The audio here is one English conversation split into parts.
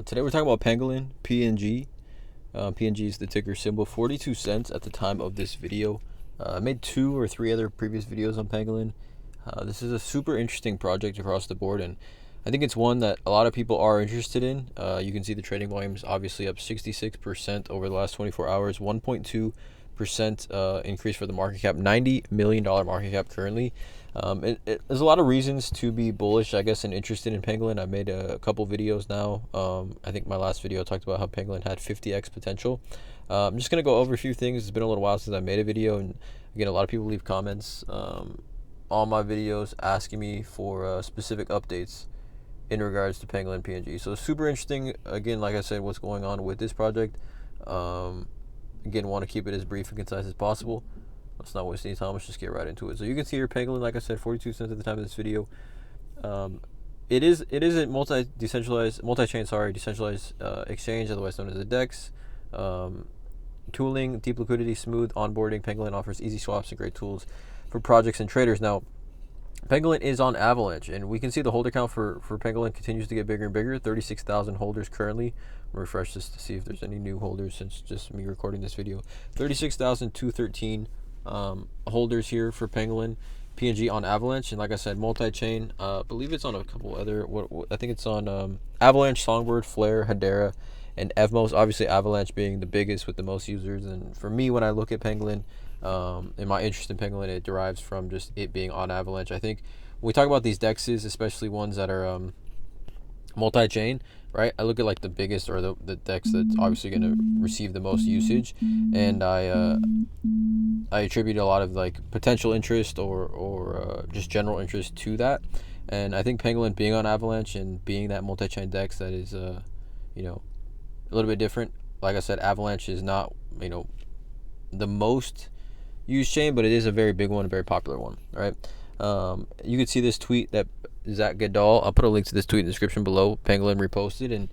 Today we're talking about Pangolin, PNG. PNG is the ticker symbol, 42 cents at the time of this video. I made 2 or 3 other previous videos on Pangolin. This is a super interesting project across the board, and I think it's one that a lot of people are interested in. You can see the trading volume is obviously up 66% over the last 24 hours, 1.2% increase for the market cap, $90 million market cap currently. There's a lot of reasons to be bullish, I guess, and interested in Pangolin. I've made a couple videos now. I think my last video talked about how Pangolin had 50x potential. I'm just going to go over a few things. It's been a little while since I made a video, and again, a lot of people leave comments on my videos asking me for specific updates in regards to Pangolin PNG. So super interesting. Again, like I said, what's going on with this project. Again, want to keep it as brief and concise as possible. Let's not waste any time. Let's just get right into it. So you can see here Pangolin, like I said, 42 cents at the time of this video. It is a multi-chain decentralized exchange, otherwise known as a DEX. Tooling, deep liquidity, smooth onboarding. Pangolin offers easy swaps and great tools for projects and traders. Now, Pangolin is on Avalanche, and we can see the holder count for Pangolin continues to get bigger and bigger. 36,000 holders currently. I'm refresh this to see if there's any new holders since just me recording this video. 36,213 holders here for Pangolin PNG on Avalanche, and like I said, multi-chain. I believe it's on a couple other. I think it's on Avalanche, Songbird, Flare, Hedera, and Evmos. Obviously, Avalanche being the biggest with the most users. And for me, when I look at Pangolin, and my interest in Pangolin, it derives from just it being on Avalanche. I think when we talk about these dexes, especially ones that are multi-chain, right? I look at like the biggest or the dex that's obviously going to receive the most usage, and I attribute a lot of like potential interest or just general interest to that. And I think Pangolin being on Avalanche and being that multi-chain dex that is a little bit different. Like I said, Avalanche is not the most used chain, but it is a very big one, a very popular one. All right. You can see this tweet that Zach Goodall. I'll put a link to this tweet in the description below. Pangolin reposted, and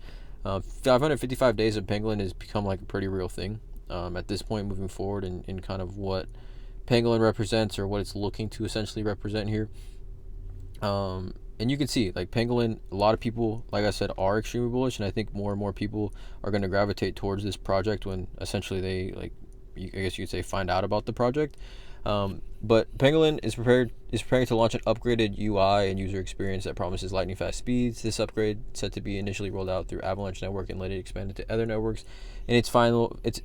555 days of Pangolin has become like a pretty real thing at this point moving forward, in kind of what Pangolin represents or what it's looking to essentially represent here. And you can see like Pangolin, a lot of people, like I said, are extremely bullish, and I think more and more people are going to gravitate towards this project when essentially they I guess you could say find out about the project. But Pangolin is preparing to launch an upgraded UI and user experience that promises lightning fast speeds. This upgrade set to be initially rolled out through Avalanche Network and later expanded to other networks. And it's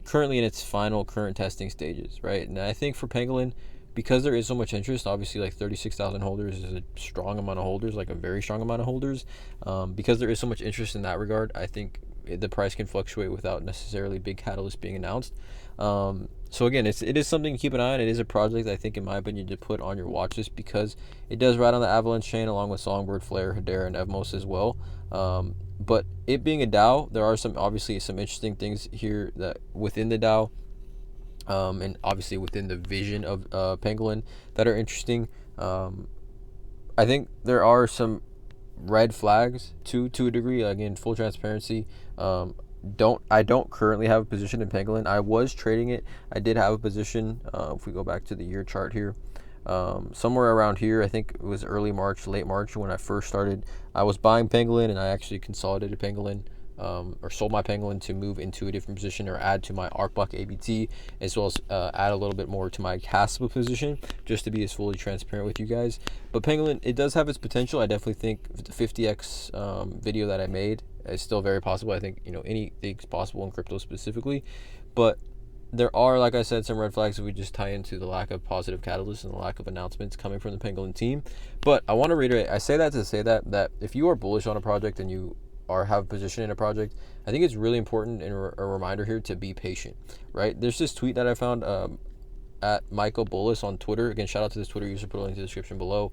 currently in its final current testing stages, right? And I think for Pangolin, because there is so much interest, obviously like 36,000 holders is a strong amount of holders, like a very strong amount of holders. Because there is so much interest in that regard, I think the price can fluctuate without necessarily big catalyst being announced. So again, it is something to keep an eye on. It is a project I think, in my opinion, to put on your watch list because it does ride on the Avalanche chain along with Songbird, Flare, Hedera, and Evmos as well. But it being a DAO, there are obviously some interesting things here that within the DAO, and obviously within the vision of Pangolin that are interesting. I think there are some red flags to a degree. Again, full transparency. I don't currently have a position in Pangolin. I was trading it. I did have a position. If we go back to the year chart here, somewhere around here, I think it was early March, late March when I first started. I was buying Pangolin, and I actually consolidated Pangolin, or sold my Pangolin to move into a different position or add to my ArcBlock ABT, as well as add a little bit more to my Caspa position, just to be as fully transparent with you guys. But Pangolin, it does have its potential. I definitely think the 50x video that I made is still very possible. I think anything's possible in crypto specifically, but there are, like I said, some red flags that we just tie into the lack of positive catalysts and the lack of announcements coming from the Pangolin team. But I want to reiterate, I say that to say that if you are bullish on a project and you have a position in a project, I think it's really important and a reminder here to be patient, right? There's this tweet that I found at Michael Bullis on Twitter. Again, shout out to this Twitter user, put a link in the description below.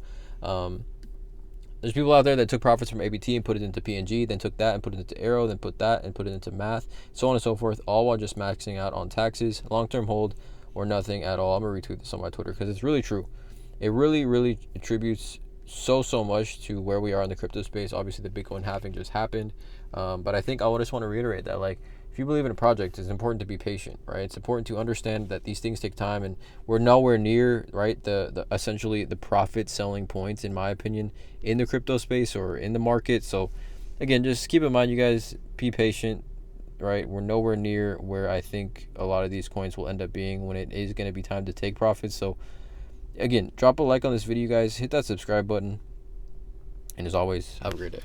There's people out there that took profits from ABT and put it into PNG, then took that and put it into aero, then put that and put it into math, so on and so forth, all while just maxing out on taxes, long-term hold, or nothing at all. I'm going to retweet this on my Twitter because it's really true. It really, really attributes so much to where we are in the crypto space. Obviously, the Bitcoin halving just happened, but I think I just want to reiterate that, like, if you believe in a project, it's important to be patient, right? It's important to understand that these things take time, and we're nowhere near, right, the essentially the profit selling points, in my opinion, in the crypto space or in the market. So again, just keep in mind, you guys, be patient, right? We're nowhere near where I think a lot of these coins will end up being when it is going to be time to take profits. So again, drop a like on this video, guys, hit that subscribe button, and as always, have a great day.